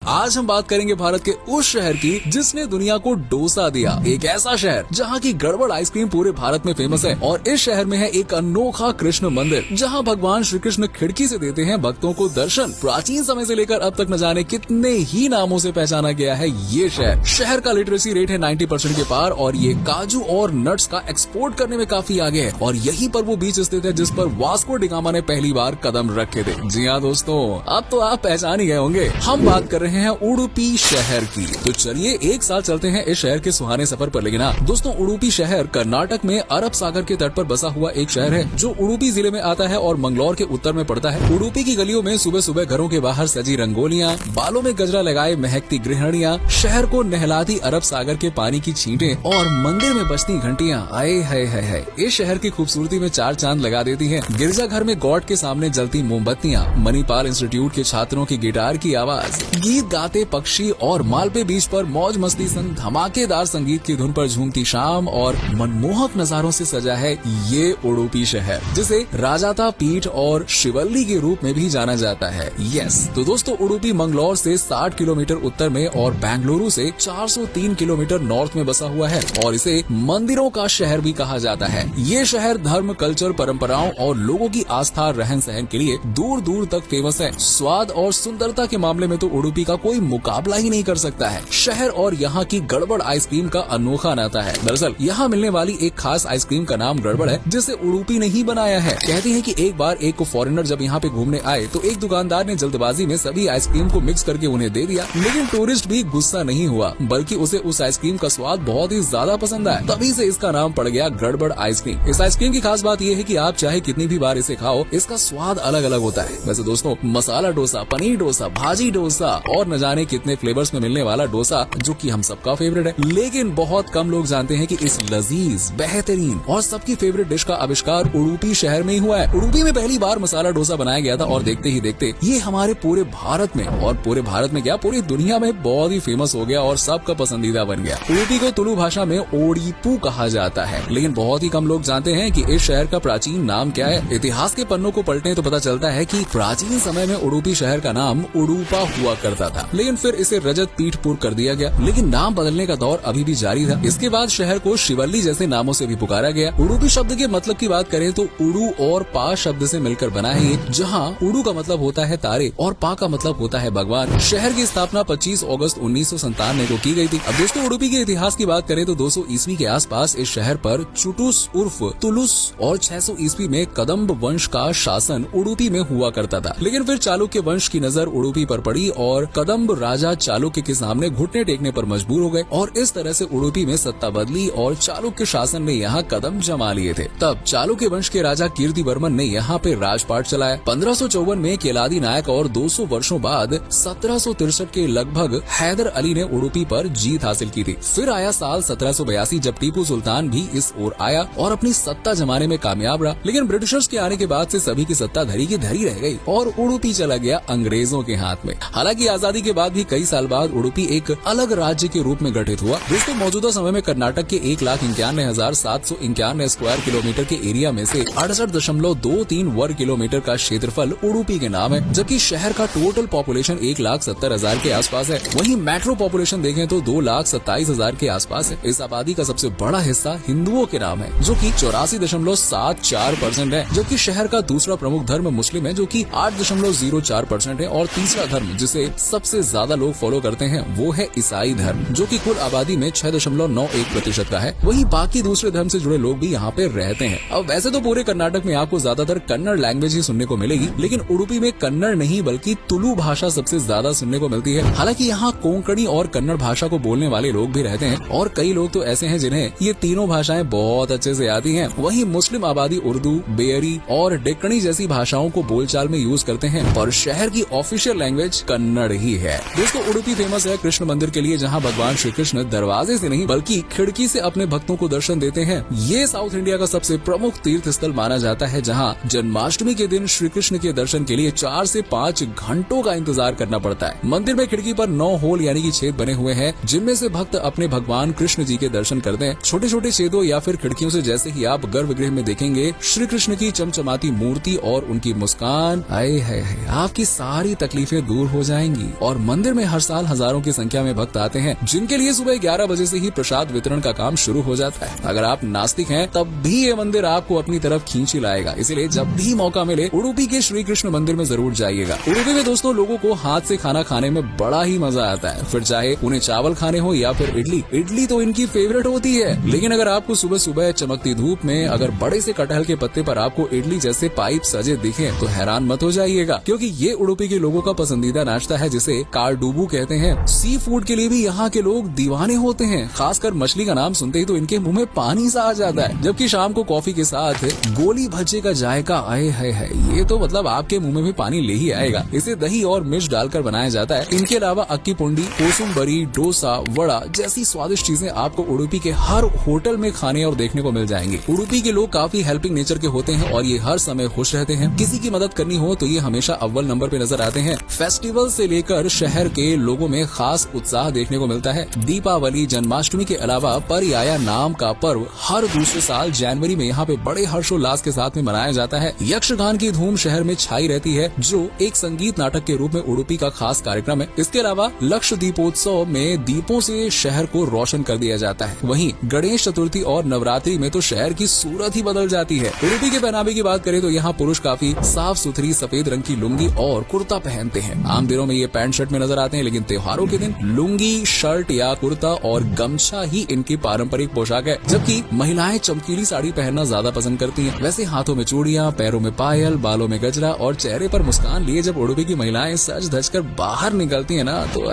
आज हम बात करेंगे भारत के उस शहर की जिसने दुनिया को डोसा दिया। एक ऐसा शहर जहाँ की गड़बड़ आइसक्रीम पूरे भारत में फेमस है और इस शहर में है एक अनोखा कृष्ण मंदिर जहाँ भगवान श्री कृष्ण खिड़की से देते हैं भक्तों को दर्शन। प्राचीन समय से लेकर अब तक न जाने कितने ही नामों से पहचाना गया है ये शहर का लिटरेसी रेट है 90% के पार और ये काजू और नट्स का एक्सपोर्ट करने में काफी आगे है और यहीं पर वो बीच स्थित है जिस पर वास्को डी गामा ने पहली बार कदम रखे थे। जी हाँ दोस्तों, अब तो आप पहचान ही गए होंगे, हम बात कर रहे हैं उडुपी शहर की। तो चलिए एक साथ चलते हैं इस शहर के सुहाने सफर पर। लेकिन दोस्तों, उडुपी शहर कर्नाटक में अरब सागर के तट पर बसा हुआ एक शहर है जो उडुपी जिले में आता है और मंगलौर के उत्तर में पड़ता है। उडुपी की गलियों में सुबह सुबह घरों के बाहर सजी रंगोलियां, बालों में गजरा लगाए महकती गृहिणियां, शहर को नहलाती अरब सागर के पानी की छींटें और मंदिर में बजती घंटियां आए है इस शहर की खूबसूरती में चार चांद लगा देती है। गिरजाघर में गॉड के सामने जलती मोमबत्तियां, मणिपाल इंस्टीट्यूट के छात्रों की गिटार की आवाज, गीत गाते पक्षी और मालपे बीच पर मौज मस्ती संग धमाकेदार संगीत की धुन पर झूमती शाम और मनमोहक नजारों से सजा है ये उडुपी शहर, जिसे राजाता पीठ और शिवल्ली के रूप में भी जाना जाता है। यस, तो दोस्तों उडुपी मंगलौर से 60 किलोमीटर उत्तर में और बेंगलुरु से 403 किलोमीटर नॉर्थ में बसा हुआ है और इसे मंदिरों का शहर भी कहा जाता है। ये शहर धर्म, कल्चर, परंपराओं और लोगों की आस्था रहन सहन के लिए दूर दूर तक फेमस है। स्वाद और सुंदरता के मामले में तो उडुपी का कोई मुकाबला ही नहीं कर सकता है। शहर और यहाँ की गड़बड़ आइसक्रीम का अनोखा नाता है। दरअसल यहाँ मिलने वाली एक खास आइसक्रीम का नाम गड़बड़ है जिसे उडुपी ने ही बनाया है। कहते हैं कि एक बार एक फॉरेनर जब यहाँ पे घूमने आए तो एक दुकानदार ने जल्दबाजी में सभी आइसक्रीम को मिक्स करके उन्हें दे दिया, लेकिन टूरिस्ट भी गुस्सा नहीं हुआ बल्कि उसे उस आइसक्रीम का स्वाद बहुत ही ज्यादा पसंद आया। तभी से इसका नाम पड़ गया गड़बड़ आइसक्रीम। इस आइसक्रीम की खास बात यह है कि आप चाहे कितनी भी बार इसे खाओ, इसका स्वाद अलग अलग होता है। वैसे दोस्तों, मसाला डोसा, पनीर डोसा, भाजी डोसा और न जाने कितने फ्लेवर्स में मिलने वाला डोसा जो कि हम सबका फेवरेट है, लेकिन बहुत कम लोग जानते हैं कि इस लजीज, बेहतरीन और सबकी फेवरेट डिश का आविष्कार उडुपी शहर में ही हुआ है। उडुपी में पहली बार मसाला डोसा बनाया गया था और देखते ही देखते ये हमारे पूरे भारत में और पूरे भारत में क्या पूरी दुनिया में बहुत ही फेमस हो गया और सबका पसंदीदा बन गया। उडुपी को तुलु भाषा में ओडिपू कहा जाता है, लेकिन बहुत ही कम लोग जानते हैं कि इस शहर का प्राचीन नाम क्या है। इतिहास के पन्नों को पलटें तो पता चलता है कि प्राचीन समय में उडुपी शहर का नाम उडुपा हुआ करता था, लेकिन फिर इसे रजत पीठपुर कर दिया गया। लेकिन नाम बदलने का दौर अभी भी जारी था। इसके बाद शहर को शिवल्ली जैसे नामों से भी पुकारा गया। उडुपी शब्द के मतलब की बात करें तो उडु और पा शब्द से मिलकर बना है ये, जहाँ उडु का मतलब होता है तारे और पा का मतलब होता है भगवान। शहर की स्थापना 25 अगस्त 1997 को की गई थी। अब दोस्तों, उडुपी के इतिहास की बात करें तो 200 ईस्वी के आसपास इस शहर पर चुटुस उर्फ तुलुस और 600 ईस्वी में कदम्ब वंश का शासन उडुपी में हुआ करता था। लेकिन फिर चालुक्य वंश की नजर उडुपी पर पड़ी और कदम्ब राजा चालुक्य के सामने घुटने टेकने पर मजबूर हो गए और इस तरह से उडुपी में सत्ता बदली और चालुक्य शासन ने यहाँ कदम जमा लिए थे। तब चालुक्य वंश के राजा कीर्तिवर्मन ने यहाँ पे राजपाट चलाया। 1554 में केलादी नायक और 200 वर्षों बाद 1763 के लगभग हैदर अली ने उडुपी पर जीत हासिल की थी। फिर आया साल 1782 जब टीपू सुल्तान भी इस ओर आया और अपनी सत्ता जमाने में कामयाब रहा। लेकिन ब्रिटिशर्स के आने के बाद से सभी की सत्ता धरी की धरी रह गई और उडुपी चला गया अंग्रेजों के हाथ में। हालांकि आजादी के बाद भी कई साल बाद उडुपी एक अलग राज्य के रूप में गठित हुआ। दोस्तों, मौजूदा समय में कर्नाटक के 1,91,751 स्क्वायर किलोमीटर के एरिया में से 68.23 वर्ग किलोमीटर का क्षेत्रफल उडुपी के नाम है, जबकि शहर का टोटल पॉपुलेशन 1,70,000 के आसपास है। वहीं मेट्रो पॉपुलेशन देखें तो 2,27,000 के आसपास है। इस आबादी का सबसे बड़ा हिस्सा हिंदुओं के नाम है जो कि 84.74% है, जबकि शहर का दूसरा प्रमुख धर्म मुस्लिम है जो कि 8.04% है और तीसरा धर्म जिसे सबसे ज्यादा लोग फॉलो करते हैं वो है ईसाई धर्म जो कि कुल आबादी में 6.91% का है। वहीं बाकी दूसरे धर्म से जुड़े लोग भी यहाँ पे रहते हैं। अब वैसे तो पूरे कर्नाटक में आपको ज्यादातर कन्नड़ लैंग्वेज ही सुनने को मिलेगी, लेकिन उडुपी में कन्नड़ नहीं बल्कि तुलु भाषा सबसे ज्यादा सुनने को मिलती है। हालांकि यहाँ कोंकणी और कन्नड़ भाषा को बोलने वाले लोग भी रहते हैं और कई लोग तो ऐसे हैं जिन्हें ये तीनों भाषाएं बहुत अच्छे से आती हैं। वहीं मुस्लिम आबादी उर्दू, बेयरी और डेक्कनी जैसी भाषाओं को बोलचाल में यूज करते हैं और शहर की ऑफिशियल लैंग्वेज कन्नड़ ही है। दोस्तों, उडुपी फेमस है कृष्ण मंदिर के लिए जहाँ भगवान श्री कृष्ण दरवाजे से नहीं बल्कि खिड़की से अपने भक्तों को दर्शन देते हैं। ये साउथ इंडिया का सबसे प्रमुख तीर्थ स्थल माना जाता है जहाँ जन्माष्टमी के दिन श्री कृष्ण के दर्शन के लिए 4 से 5 घंटों का इंतजार करना पड़ता है। मंदिर में खिड़की पर 9 होल यानी कि छेद बने हुए हैं जिनमें से भक्त अपने भगवान कृष्ण जी के दर्शन करते हैं। छोटे छोटे छेदों या फिर खिड़कियों से जैसे ही आप गर्भगृह में देखेंगे श्री कृष्ण की चमचमाती मूर्ति और उनकी मुस्कान, आए है आपकी सारी तकलीफें दूर हो जाएंगी। और मंदिर में हर साल हजारों की संख्या में भक्त आते हैं, जिनके लिए सुबह 11 बजे से ही प्रसाद वितरण का काम शुरू हो जाता है। अगर आप नास्तिक हैं तब भी ये मंदिर आपको अपनी तरफ खींच ही लाएगा, इसलिए जब भी मौका मिले उडुपी के श्री कृष्ण मंदिर में जरूर जाइएगा। उडुपी में दोस्तों लोगों को हाथ से खाना खाने में बड़ा ही मजा आता है, फिर चाहे उन्हें चावल खाने हो या फिर इडली तो इनकी फेवरेट होती है। लेकिन अगर आपको सुबह सुबह चमकती धूप में अगर बड़े से कटहल के पत्ते पर आपको इडली जैसे पाइप सजे दिखे तो हैरान मत हो जाइएगा, क्योंकि ये उडुपी के लोगों का पसंदीदा नाश्ता है जिसे कार्डुबू कहते हैं। सी फूड के लिए भी यहाँ के लोग दीवाने होते हैं, खासकर मछली का नाम सुनते ही तो इनके मुंह में पानी सा आ जाता है। जबकि शाम को कॉफी के साथ गोली भज्जे का जायका आए है, ये तो मतलब आपके मुंह में भी पानी ले ही आएगा। इसे दही और मिर्च डालकर बनाया जाता है। इनके अलावा अक्की पुंडी, कोसुम्बरी, डोसा, वड़ा जैसी स्वादिष्ट चीजें आपको उडुपी के हर होटल में खाने और देखने को मिल जाएंगी। उडुपी के लोग काफी हेल्पिंग नेचर के होते हैं और ये हर समय खुश रहते हैं। किसी की मदद करनी हो तो ये हमेशा अव्वल नंबर पे नजर आते हैं। फेस्टिवल से लेकर शहर के लोगों में खास उत्साह देखने को मिलता है। दीपावली, जन्माष्टमी के अलावा परियाया नाम का पर्व हर दूसरे साल जनवरी में यहाँ पे बड़े हर्षोल्लास के साथ में मनाया जाता है। यक्षगान की धूम शहर में छाई रहती है, जो एक संगीत नाटक के रूप में उडुपी का खास कार्यक्रम है। इसके अलावा लक्ष्य दीपोत्सव में दीपों से शहर को रोशन कर दिया जाता है। वहीं गणेश चतुर्थी और नवरात्रि में तो शहर की सूरत ही बदल जाती है। उडुपी के पहनावे की बात करें तो यहाँ पुरुष काफी साफ सुथरी सफेद रंग की लुंगी और कुर्ता पहनते हैं। आम दिनों में ये पैंट शर्ट में नजर आते हैं, लेकिन त्योहारों के दिन लुंगी, शर्ट या कुर्ता और गमछा ही इनकी पारंपरिक पोशाक है। जबकि महिलाएं चमकीली साड़ी पहनना ज्यादा पसंद करती हैं। वैसे हाथों में चूड़ियां, पैरों में पायल, बालों में गजरा और चेहरे पर मुस्कान लिए जब उडुपी की महिलाएं सज धज कर बाहर निकलती हैं ना, तो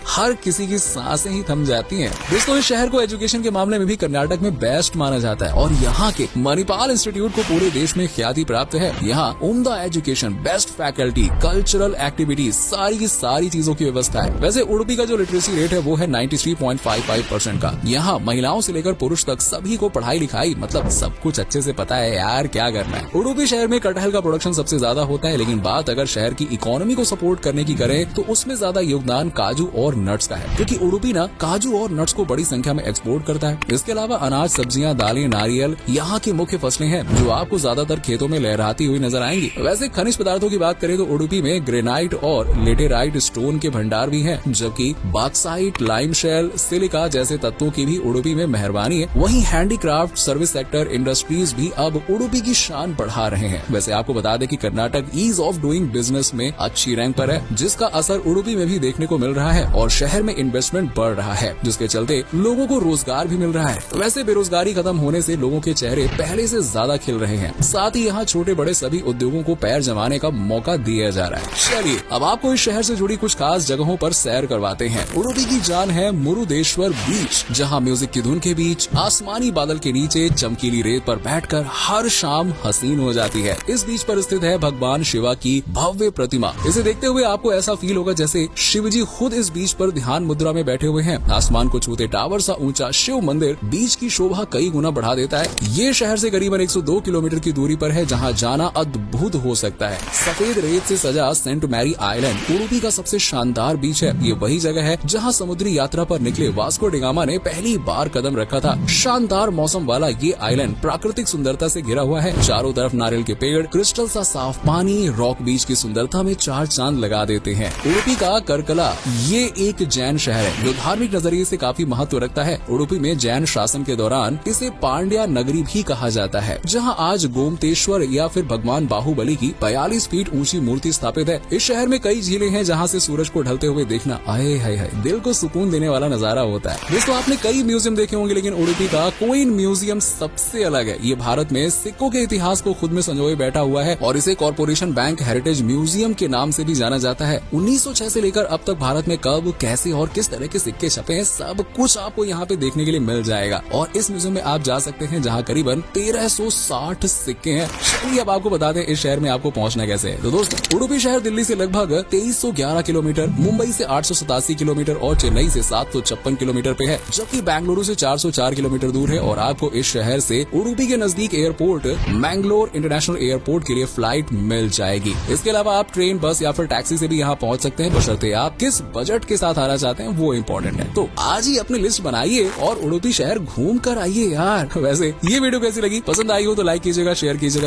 हर किसी की सांसें ही थम जाती हैं। दोस्तों, इस शहर को एजुकेशन के मामले में भी कर्नाटक में बेस्ट माना जाता है और यहाँ के मणिपाल इंस्टीट्यूट को पूरे देश में ख्याति प्राप्त है। यहाँ उम्दा education, best faculty, cultural activities, सारी की सारी चीजों की व्यवस्था है। वैसे उडुपी का जो लिटरेसी रेट है वो है 93.55% का। यहाँ महिलाओं से लेकर पुरुष तक सभी को पढ़ाई लिखाई मतलब सब कुछ अच्छे से पता है यार, क्या करना है। उडुपी शहर में कटहल का प्रोडक्शन सबसे ज्यादा होता है, लेकिन बात अगर शहर की इकोनॉमी को सपोर्ट करने की करें तो उसमें ज्यादा योगदान काजू और नट्स का है, क्योंकि उडुपी ना काजू और नट्स को बड़ी संख्या में एक्सपोर्ट करता है। इसके अलावा अनाज, सब्जियां, दालें, नारियल यहाँ की मुख्य फसलें हैं जो आपको ज्यादातर खेतों में लहराती हुई नजर आएंगी। वैसे खनिज पदार्थों की बात करें तो उडुपी में ग्रेनाइट और लेटेराइट स्टोन के भंडार भी हैं, जबकि बॉक्साइट, लाइम शेल, सिलिका जैसे तत्वों की भी उडुपी में मेहरबानी है। वहीं हैंडीक्राफ्ट, सर्विस सेक्टर, इंडस्ट्रीज भी अब उडुपी की शान बढ़ा रहे हैं। वैसे आपको बता दें कि Karnataka ease of doing business में अच्छी रैंक पर है, जिसका असर उडुपी में भी देखने को मिल रहा है और शहर में इन्वेस्टमेंट बढ़ रहा है, जिसके चलते लोगों को रोजगार भी मिल रहा है। वैसे बेरोजगारी खत्म होने से लोगों के चेहरे पहले से ज्यादा खिल रहे हैं। साथ ही यहाँ छोटे बड़े सभी उद्योगों को पैर जमाने का मौका दिया जा रहा है। चलिए अब आपको इस शहर से जुड़ी कुछ खास जगहों पर सैर करवाते हैं। उडुपी की जान है मुरुदेश्वर बीच, जहाँ म्यूजिक की धुन के बीच आसमानी बादल के नीचे चमकीली रेत पर बैठकर हर शाम हसीन हो जाती है। इस बीच पर स्थित है भगवान शिवा की भव्य प्रतिमा। इसे देखते हुए आपको ऐसा फील होगा जैसे शिवजी खुद इस बीच पर ध्यान मुद्रा में बैठे हुए हैं। आसमान को छूते टावर सा ऊंचा शिव मंदिर बीच की शोभा कई गुना बढ़ा देता है। ये शहर से करीबन 102 किलोमीटर की दूरी पर है, जहाँ जाना अद्भुत हो सकता है। सफेद रेत से सजा सेंट मैरी आइलैंड उडुपी का सबसे शानदार बीच है। ये वही जगह है जहाँ समुद्री यात्रा पर निकले वास्को डी गामा ने पहली बार कदम रखा था। शानदार मौसम वाला ये आइलैंड प्राकृतिक सुंदरता से घिरा हुआ है। चारों तरफ नारियल के पेड़, क्रिस्टल सा साफ पानी, रॉक बीच की सुंदरता में चार चांद लगा देते हैं। उडुपी का करकला ये एक जैन शहर है जो धार्मिक नजरिए से काफी महत्व रखता है। उडुपी में जैन शासन के दौरान इसे पांड्या नगरी भी कहा जाता है, जहाँ आज गोमतेश्वर या फिर भगवान बाहुबली की 42 फीट ऊंची मूर्ति स्थापित है। इस शहर में कई झीलें हैं जहाँ से सूरज को ढलते हुए देखना आए हाय दिल को सुकून देने वाला नजारा होता है। दोस्तों, आपने कई म्यूजियम देखे होंगे, लेकिन उडुपी का कोइन म्यूजियम सबसे अलग है। ये भारत में सिक्कों के इतिहास को खुद में संजोए बैठा हुआ है और इसे कॉर्पोरेशन बैंक हेरिटेज म्यूजियम के नाम से भी जाना जाता है। 1906 से लेकर अब तक भारत में कब, कैसे और किस तरह के सिक्के छपे हैं, सब कुछ आपको यहाँ पे देखने के लिए मिल जाएगा। और इस म्यूजियम में आप जा सकते हैं जहाँ करीबन 1360 सिक्के हैं। चलिए अब आपको बता दें इस शहर में आपको पहुँचना कैसे है। तो दोस्तों, उडुपी शहर दिल्ली से लगभग 2311 किलोमीटर, मुंबई से 887 किलोमीटर और चेन्नई से 756 किलोमीटर पे है, जबकि बेंगलुरु से 404 किलोमीटर दूर है। और आपको इस शहर से उडुपी के नजदीक एयरपोर्ट मैंगलोर इंटरनेशनल एयरपोर्ट के लिए फ्लाइट मिल जाएगी। इसके अलावा आप ट्रेन, बस या फिर टैक्सी से भी यहाँ पहुँच सकते हैं, बशर्ते आप किस बजट के साथ आना चाहते हैं वो इम्पोर्टेंट है। तो आज ही अपनी लिस्ट बनाइए और उडुपी शहर घूम कर आइए यार। वैसे ये वीडियो कैसी लगी, पसंद आई हो तो लाइक कीजिएगा, शेयर कीजिएगा।